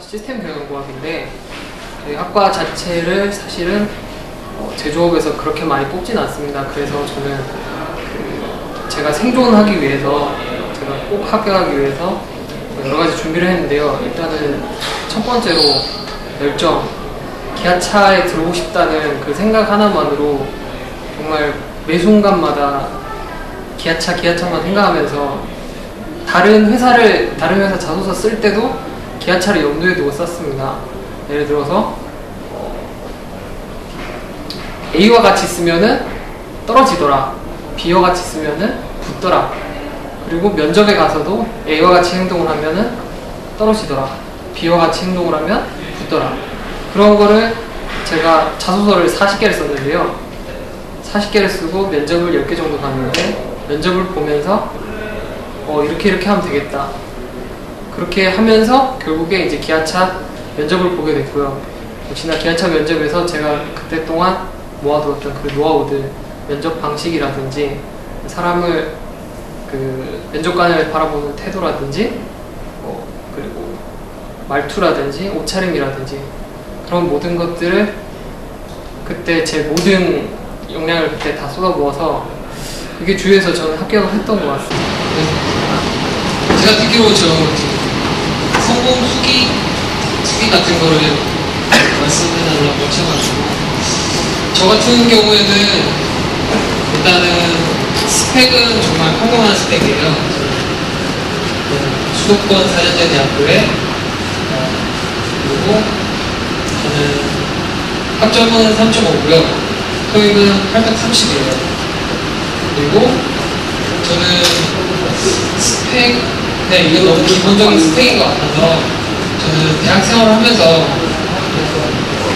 시스템 경영공학인데 저희 학과 자체를 사실은 제조업에서 그렇게 많이 뽑진 않습니다. 그래서 저는 제가 생존하기 위해서 제가 꼭 합격하기 위해서 여러 가지 준비를 했는데요. 일단은 첫 번째로 열정, 기아차에 들어오고 싶다는 그 생각 하나만으로 정말 매 순간마다 기아차만 생각하면서 다른 회사 자소서 쓸 때도 기아차를 염두에 두고 썼습니다. 예를 들어서 A와 같이 쓰면은 떨어지더라, B와 같이 쓰면은 붙더라, 그리고 면접에 가서도 A와 같이 행동을 하면은 떨어지더라, B와 같이 행동을 하면 붙더라. 그런 거를 제가 자소서를 40개를 썼는데요. 40개를 쓰고 면접을 10개 정도 봤는데 면접을 보면서 이렇게 하면 되겠다. 그렇게 하면서 결국에 이제 기아차 면접을 보게 됐고요. 역시나 기아차 면접에서 제가 그때 동안 모아두었던 그 노하우들, 면접 방식이라든지 사람을 면접관을 바라보는 태도라든지 그리고 말투라든지 옷차림이라든지 그런 모든 것들을 그때 제 모든 역량을 그때 다 쏟아부어서 그게 주위에서 저는 합격을 했던 것 같습니다. 제가 듣기로 성공 수기 같은 거를 말씀해달라고 하셔가지고 저 같은 경우에는 일단은 스펙은 정말 평범한 스펙이에요. 수도권 4년제 대학교에 그리고 저는 학점은 3.5고요. 토익은 830이에요. 그리고 저는 스펙, 이건 너무 기본적인 스펙인 것 같아서 저는 대학 생활을 하면서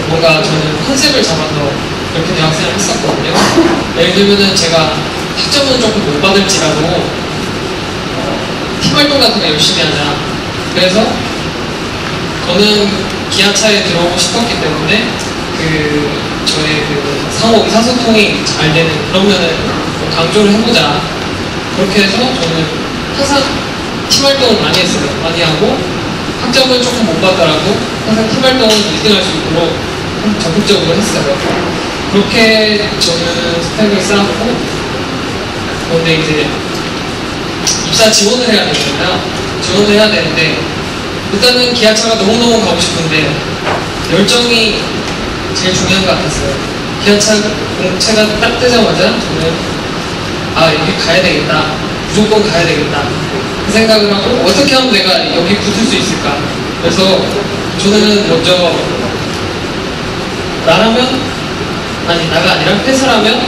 뭔가 저는 컨셉을 잡아서 그렇게 대학생활을 했었거든요. 예를 들면은 제가 학점은 조금 못 받을지라도 팀활동 같은 거 열심히 하자. 그래서 저는 기아차에 들어오고 싶었기 때문에 저의 상호 의사소통이 잘 되는 그런 면을 강조를 해보자. 그렇게 해서 저는 항상 팀활동을 많이 했어요. 많이 하고 학점은 조금 못 받더라도 항상 팀활동은 1등 할 수 있도록 적극적으로 했어요. 그렇게 저는 스펙을 쌓았고, 그런데 이제 입사 지원을 해야 되잖아요. 지원을 해야 되는데 일단은 기아차가 너무너무 가고 싶은데 열정이 제일 중요한 것 같았어요. 기아차 공채가 딱 뜨자마자 저는 여기 가야 되겠다, 무조건 가야 되겠다 그 생각을 하고 어떻게 하면 내가 여기 붙을 수 있을까. 그래서 저는 먼저 나가 아니라 회사라면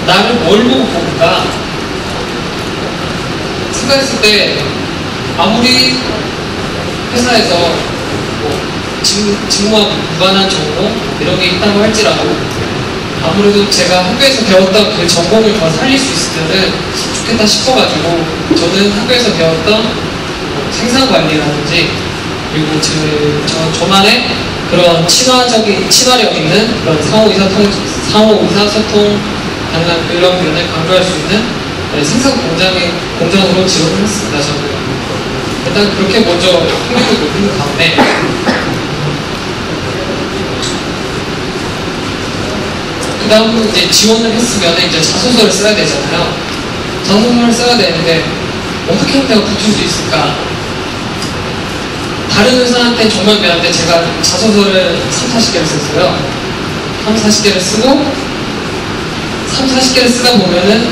나를 뭘 보고 뽑을까 생각했을 때 아무리 회사에서 직무와 무관한 전공 이런 게 있다고 할지라도 아무래도 제가 학교에서 배웠던 그 전공을 더 살릴 수 있으면 좋겠다 싶어가지고 저는 학교에서 배웠던 생산관리라든지 그리고 저만의 그런 친화력 있는 그런 상호 의사소통 가능한 그런 면을 강조할 수 있는 생산 공장으로 지원을 했습니다. 저는 일단 그렇게 먼저 흥미를 높인 다음에 그 다음 이제 지원을 했으면 이제 자소서를 써야 되잖아요. 자소서를 써야 되는데 어떻게 하면 내가 붙을 수 있을까? 다른 회사한테 정말 미안한데 제가 자소서를 3-40개를 썼어요. 3-40개를 쓰고 3-40개를 쓰다 보면은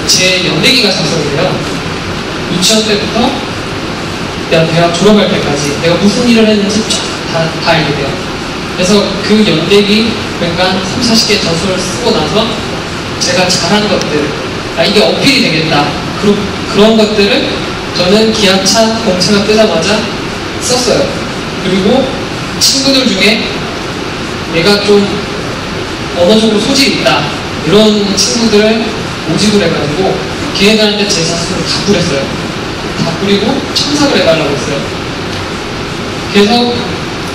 제 연대기가 작성돼요. 유치원 때부터 내가 대학 졸업할 때까지 내가 무슨 일을 했는지 다 알게 돼요. 그래서 그 연대기 그러니까 3-40개 자소서를 쓰고 나서 제가 잘한 것들, 이게 어필이 되겠다, 그런 것들을 저는 기아차 공채가 뜨자마자 썼어요. 그리고 친구들 중에 내가 좀 언어적으로 소질이 있다 이런 친구들을 모집을 해가지고 걔네들한테 제 자소서를 다 뿌렸어요. 다 뿌리고 첨삭을 해달라고 했어요. 그래서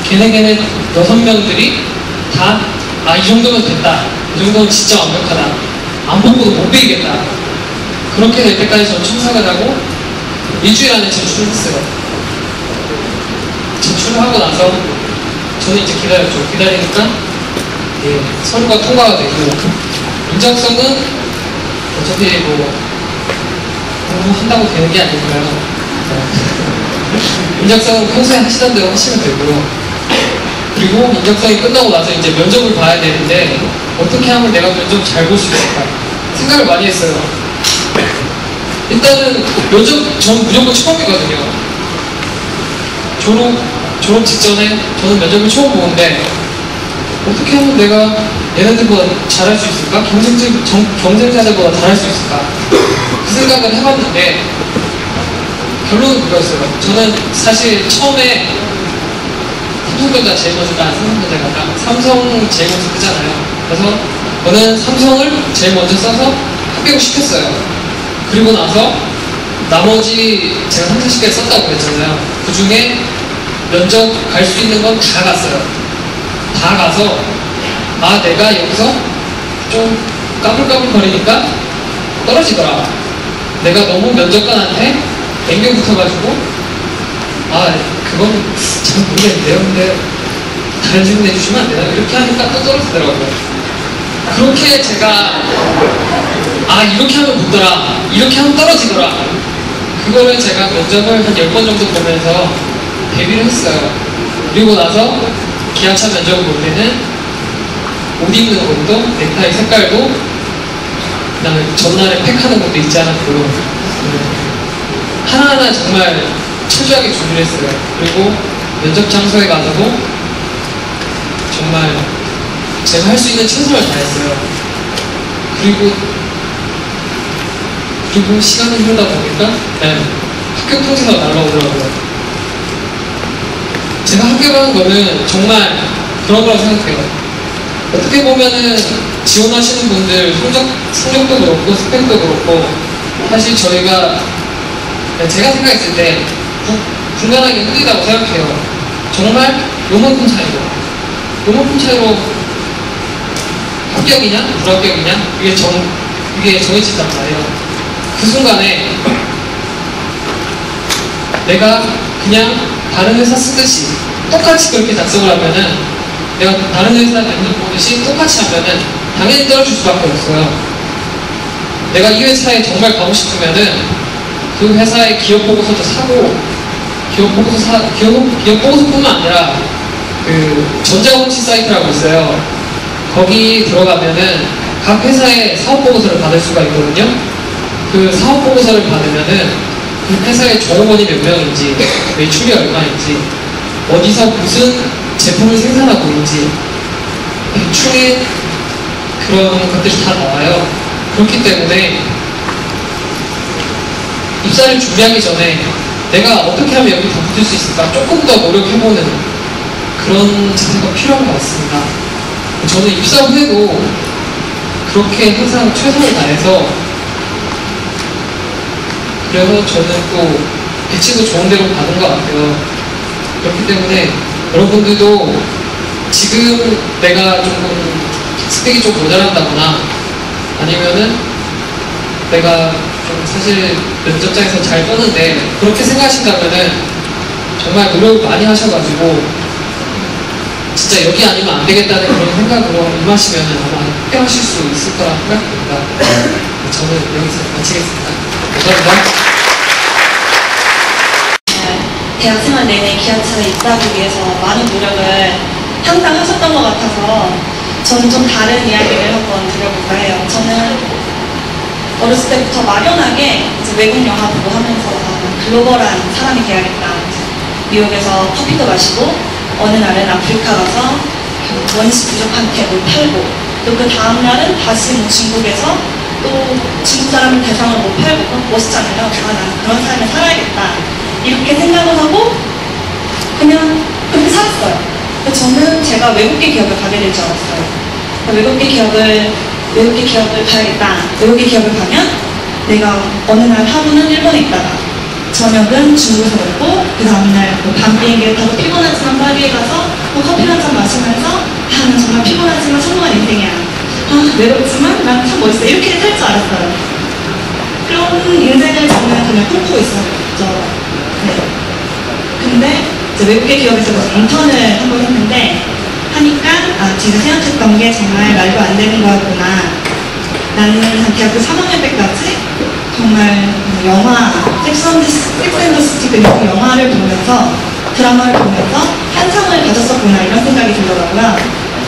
걔네 6명들이 다 이 정도면 됐다, 이 정도면 진짜 완벽하다, 안 보고도 못 배우겠다, 그렇게 될 때까지 저는 첨삭을 하고 일주일 안에 제출을 했어요. 제출을 하고 나서 저는 이제 기다렸죠. 기다리니까 예, 서류가 통과가 되고, 인적성은 어차피 뭐 공부한다고 되는 게 아니고요. 인적성은 평소에 하시던 대로 하시면 되고요. 그리고 인적성이 끝나고 나서 이제 면접을 봐야 되는데 어떻게 하면 내가 면접 잘 볼 수 있을까 생각을 많이 했어요. 일단은 면접 전 무조건 처음이거든요. 졸업 직전에 저는 면접을 처음 보는데 어떻게 하면 내가 얘네들보다 잘할 수 있을까? 경쟁자들보다 잘할 수 있을까? 그 생각을 해봤는데 결론은 그거였어요. 저는 사실 처음에 삼성전자 제일 먼저 삼성 제일 먼저 뜨잖아요. 그래서 저는 삼성을 제일 먼저 써서 합격을 시켰어요. 그리고 나서 나머지 제가 30개 썼다고 그랬잖아요. 그 중에 면접 갈 수 있는 건 다 갔어요. 다 가서 아 내가 여기서 좀 까불까불거리니까 떨어지더라. 내가 너무 면접관한테 앵겨 붙어가지고 아 그건 잘 모르겠는데요. 근데 다른 질문 해주시면 안 되나? 이렇게 하니까 또 떨어지더라고요. 그렇게 제가 아 이렇게 하면 붙더라, 이렇게 하면 떨어지더라, 그거를 제가 면접을 한 10번 정도 보면서 대비를 했어요. 그리고 나서 기아차 면접을 볼 때는 옷 입는 것도, 넥타이 색깔도, 그 다음에 전날에 팩하는 것도 잊지 않았고요. 하나하나 정말 철저하게 준비를 했어요. 그리고 면접 장소에 가서도 정말 제가 할 수 있는 최선을 다했어요. 그리고 시간이 흐르다 보니까 합격 통지서가 날라오더라고요. 제가 합격한 거는 정말 그런 거라고 생각해요. 어떻게 보면은 지원하시는 분들 성적도 그렇고 스펙도 그렇고 사실 제가 생각했을 때 분간하기 힘들다고 생각해요. 정말 요만큼 차이로 합격이냐 불합격이냐 이게 정해진단 말이에요. 그 순간에 내가 그냥 다른 회사 쓰듯이 똑같이 그렇게 작성을 하면은, 내가 다른 회사 면접 보듯이 똑같이 하면은 당연히 떨어질 수밖에 없어요. 내가 이 회사에 정말 가고 싶으면은 그 회사의 기업 보고서도 사고, 기업 보고서뿐만 아니라 그 전자공시 사이트라고 있어요. 거기 들어가면은 각 회사의 사업 보고서를 받을 수가 있거든요. 그 사업 보고서를 받으면은 그 회사의 종업원이 몇 명인지, 매출이 얼마인지, 어디서 무슨 제품을 생산하고 있는지 대충의 그런 것들이 다 나와요. 그렇기 때문에 입사를 준비하기 전에 내가 어떻게 하면 여기 더 붙을 수 있을까 조금 더 노력해보는 그런 자세가 필요한 것 같습니다. 저는 입사 후에도 그렇게 항상 최선을 다해서, 그래서 저는 또 배치도 좋은 데로 받은 것 같아요. 그렇기 때문에 여러분들도 지금 내가 조금 스펙이 좀 모자란다거나 아니면은 내가 좀 사실 면접장에서 잘 떠는데 그렇게 생각하신다면은 정말 노력을 많이 하셔가지고 진짜 여기 아니면 안 되겠다는 그런 생각으로 임하시면은 아마 합격하실 수 있을 거라 생각합니다. 저는 여기서 마치겠습니다. 감사합니다. 대학생활 내내 기아차에 입사하기 위해서 많은 노력을 항상 하셨던 것 같아서 저는 좀 다른 이야기를 한번 드려볼까 해요. 저는 어렸을 때부터 막연하게 이제 외국 영화 보고 하면서 글로벌한 사람이 돼야겠다. 미국에서 커피도 마시고 어느 날은 아프리카 가서 원시 부족한테 뭘 팔고, 또 그 다음 날은 다시 뭐 중국에서 또 중국 사람을 대상으로 못 팔고, 멋있잖아요. 아, 난 그런 삶을 살아야겠다. 이렇게 생각을 하고 그냥 그렇게 살았어요. 저는 제가 외국계 기업을 가게 될 줄 알았어요. 외국계 기업을 가야겠다. 외국계 기업을 가면 내가 어느 날 하루는 일본에 있다가 저녁은 중국에서 먹고, 그 다음날 밤 비행기를 타고 피곤하지만 파리에 가서 커피 한잔 마시면서 난 정말 피곤하지만 성공한 인생이야. 외롭지만 난 참 멋있어. 이렇게 살 줄 알았어요. 그런 인생을 저는 그냥 꿈꾸고 있었죠. 네. 근데 이제 외국계 기업에서 인턴을 한 번 했는데 하니까 제가 생각했던 게 정말 말도 안 되는 거였구나. 나는 한 대학교 3학년 때까지 정말 영화, 섹스앤더시티 그리고 영화를 보면서 드라마를 보면서 환상을 가졌었구나 이런 생각이 들더라고요.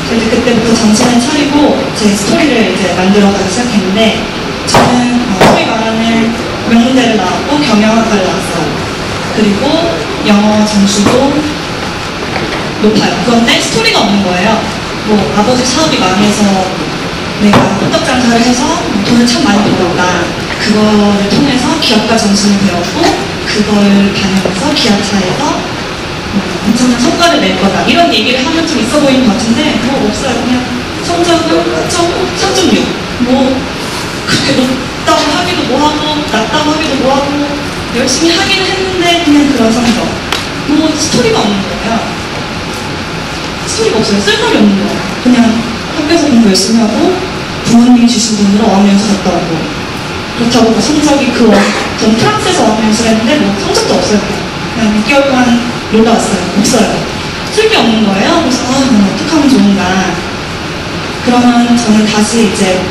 그래서 그때부터 정신을 차리고 제 스토리를 이제 만들어가기 시작했는데 저는 소위 말하는 명문대를 나왔고 경영학과를 나왔어요. 그리고 영어 점수도 높아요. 그런데 스토리가 없는 거예요. 뭐 아버지 사업이 망해서 내가 호떡 장사를 해서 돈을 참 많이 벌었다. 그거를 통해서 기업가 정신을 배웠고 그걸 다니면서 기아차에서 엄청난 성과를 낼 거다. 이런 얘기를 하면 좀 있어 보이는 것 같은데 뭐 없어요. 그냥 성적은 3.6 뭐 그렇게 높다고 하기도 뭐하고 낮다고 하기도 뭐하고 열심히 하기는 했는데 그냥 그런 성적. 뭐 스토리가 없는 거예요. 스토리가 없어요. 쓸말이 없는 거예요. 그냥 학교에서 공부 열심히 하고 부모님이 주신 돈으로 어학연수 갔다 오고 그렇다고 뭐 성적이 전 프랑스에서 어학연수를 했는데 뭐 성적도 없어요. 그냥 6개월 동안 놀다 왔어요. 없어요. 쓸 게 없는 거예요. 그래서 난 어떻게 하면 좋은가. 그러면 저는 다시 이제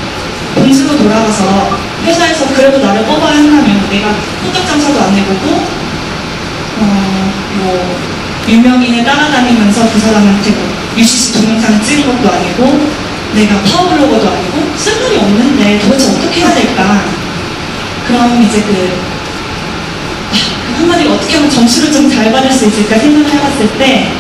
본질로 돌아가서 회사에서 그래도 나를 뽑아야 한다면 내가 호떡 장사도 안 해보고 뭐 유명인을 따라다니면서 그 사람한테 뭐 UCC 동영상을 찍은 것도 아니고 내가 파워블로거도 아니고 쓸모이 없는데 도대체 어떻게 해야 될까. 그럼 이제 한마디로 어떻게 하면 점수를 좀 잘 받을 수 있을까 생각을 해봤을 때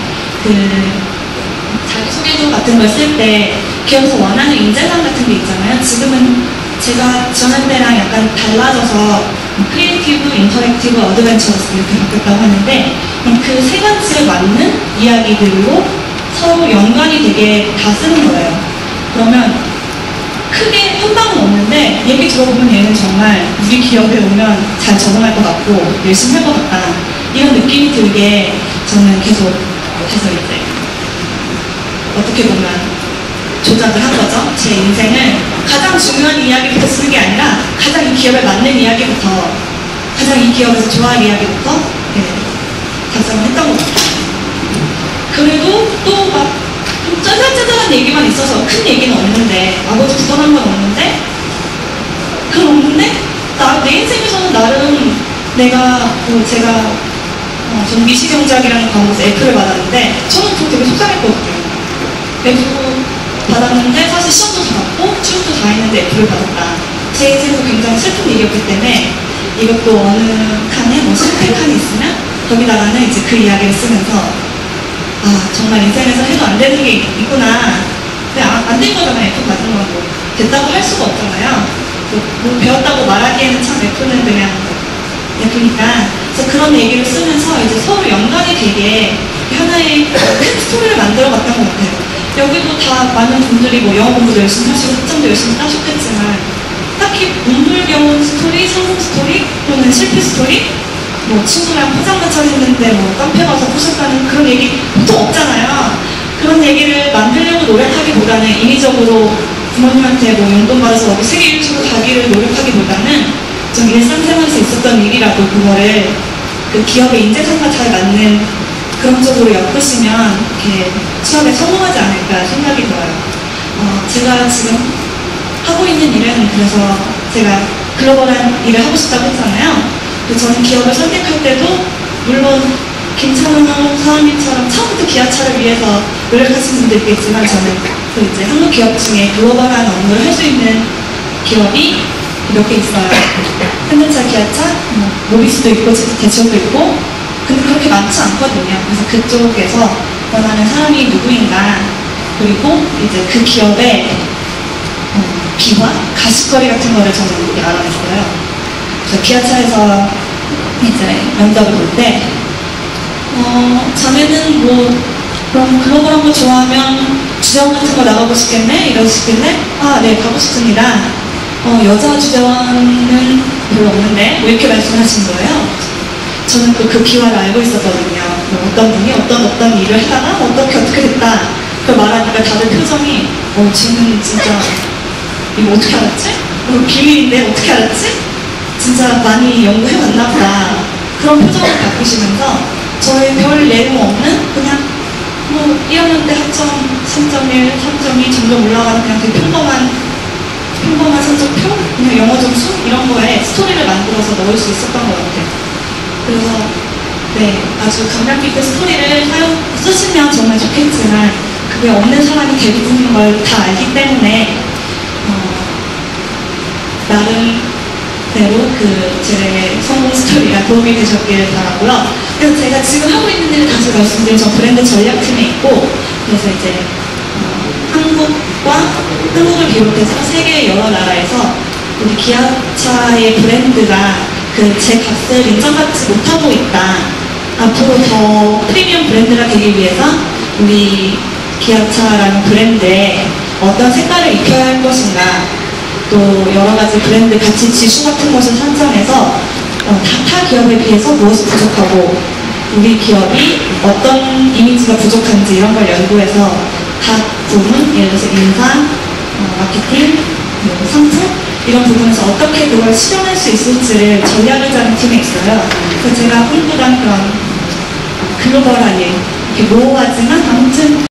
자기소개서 같은 걸 쓸 때 기업에서 원하는 인재상 같은 게 있잖아요. 지금은 제가 지원할 때랑 약간 달라져서 크리에이티브, 인터랙티브, 어드벤처러스 이렇게 바뀌었다고 하는데 그럼 그 세 가지에 맞는 이야기들로 서로 연관이 되게 다 쓰는 거예요. 그러면 크게 현방은 없는데 얘기 들어보면 얘는 정말 우리 기업에 오면 잘 적응할 것 같고 열심히 할 것 같다. 이런 느낌이 들게 저는 계속 이제 어떻게 보면 조작을 한 거죠. 제 인생을 가장 중요한 이야기부터 쓰는 게 아니라 가장 이 기업에 맞는 이야기부터 가장 이 기업에서 좋아할 이야기부터 작성을 했던 것 같아요. 그래도 또 막 짜잘짜잘한 얘기만 있어서 큰 얘기는 없는데 아버지 부도난 건 없는데 그건 없는데 내 인생에서는 나름 내가 제가 전 미시경제학이라는 과목에서 F를 받았는데 저는 그거 되게 속상했거든요. F 받았는데 사실 시험도 다 봤고 취업도 다 했는데 F를 받았다. 제 인생에서 굉장히 슬픈 일이었기 때문에 이것도 어느 칸에 뭐 실패 칸이 있으면 거기다가는 이제 그 이야기를 쓰면서 정말 인생에서 해도 안 되는 게 있구나. 안 된 거잖아요. F 받은 건 뭐 됐다고 할 수가 없잖아요. 뭐 배웠다고 말하기에는 참 F는 그냥 F니까. 그래서 그런 얘기를 쓰면서 이제 서로 연관이 되게 하나의 큰 스토리를 만들어 갔던 것 같아요. 여기도 다 많은 분들이 뭐 영어 공부도 열심히 하시고 학점도 열심히 따셨겠지만 딱히 운물겨운 스토리, 성공 스토리 또는 실패 스토리 뭐 친구랑 포장마차 했는데 뭐 카페 가서 부셨다는 그런 얘기 보통 없잖아요. 그런 얘기를 만들려고 노력하기보다는 인위적으로 부모님한테 뭐 용돈 받아서 어디 세계 일주로 가기를 노력하기보다는 좀 일상생활에서 있었던 일이라도 그거를 그 기업의 인재상과 잘 맞는 그런 쪽으로 엮으시면 이렇게 취업에 성공하지 않을까 생각이 들어요. 제가 지금 하고 있는 일은 그래서 제가 글로벌한 일을 하고 싶다고 했잖아요. 저는 기업을 선택할 때도 물론 김찬호 사원님처럼 처음부터 기아차를 위해서 노력하시는 분도 있겠지만 저는 그 이제 한국 기업 중에 글로벌한 업무를 할 수 있는 기업이 몇 개 있어요. 현대차, 기아차, 모비스도 있고 대치업도 있고 근데 그렇게 많지 않거든요. 그래서 그쪽에서 원하는 사람이 누구인가 그리고 이제 그 기업의 비화, 가십거리 같은 거를 저는 이렇게 알아냈어요. 그래서 기아차에서 이제 면접을 볼 때 자네는 뭐 그럼 글로벌한 거 좋아하면 주재원 같은 거 나가고 싶겠네? 이러시길래 네 가고 싶습니다. 여자 주재원은 별로 없는데 뭐 이렇게 말씀하신 거예요. 저는 또 그 비화를 알고 있었거든요. 어떤 분이 어떤 일을 하다가 어떻게 됐다 그걸 말하니까 다들 표정이 쟤는 진짜 이거 어떻게 알았지? 비밀인데 어떻게 알았지? 진짜 많이 연구해왔나 보다. 그런 표정을 바꾸시면서 저의 별 내용 없는 그냥 뭐 1학년 때 학점 3.1, 3.2 점점 올라가는 그냥 되게 평범한 성적표? 그냥 영어 점수? 이런 거에 스토리를 만들어서 넣을 수 있었던 것 같아요. 그래서 네, 아주 감명 깊은 스토리를 쓰시면 정말 좋겠지만 그게 없는 사람이 대부분인 걸 다 알기 때문에 나름대로 제 성공 스토리가 도움이 되셨기를 바라고요. 그래서 제가 지금 하고 있는 일을 다시 말씀드리면 저 브랜드 전략팀에 있고 그래서 이제 한국을 비롯해서 세계 여러 나라에서 우리 기아차의 브랜드가 제 값을 인정받지 못하고 있다. 앞으로 더 프리미엄 브랜드가 되기 위해서 우리 기아차라는 브랜드에 어떤 색깔을 입혀야 할 것인가, 또 여러 가지 브랜드 가치 지수 같은 것을 산정해서 타 기업에 비해서 무엇이 부족하고 우리 기업이 어떤 이미지가 부족한지 이런 걸 연구해서 각 부문, 예를 들어서 인사, 마케팅, 상품 이런 부분에서 어떻게 그걸 실현할 수 있을지를 전략을 짜는 팀에 있어요. 그래서 제가 꿈꾸던 그런 글로벌한 일, 이렇게 모호하지만 아무튼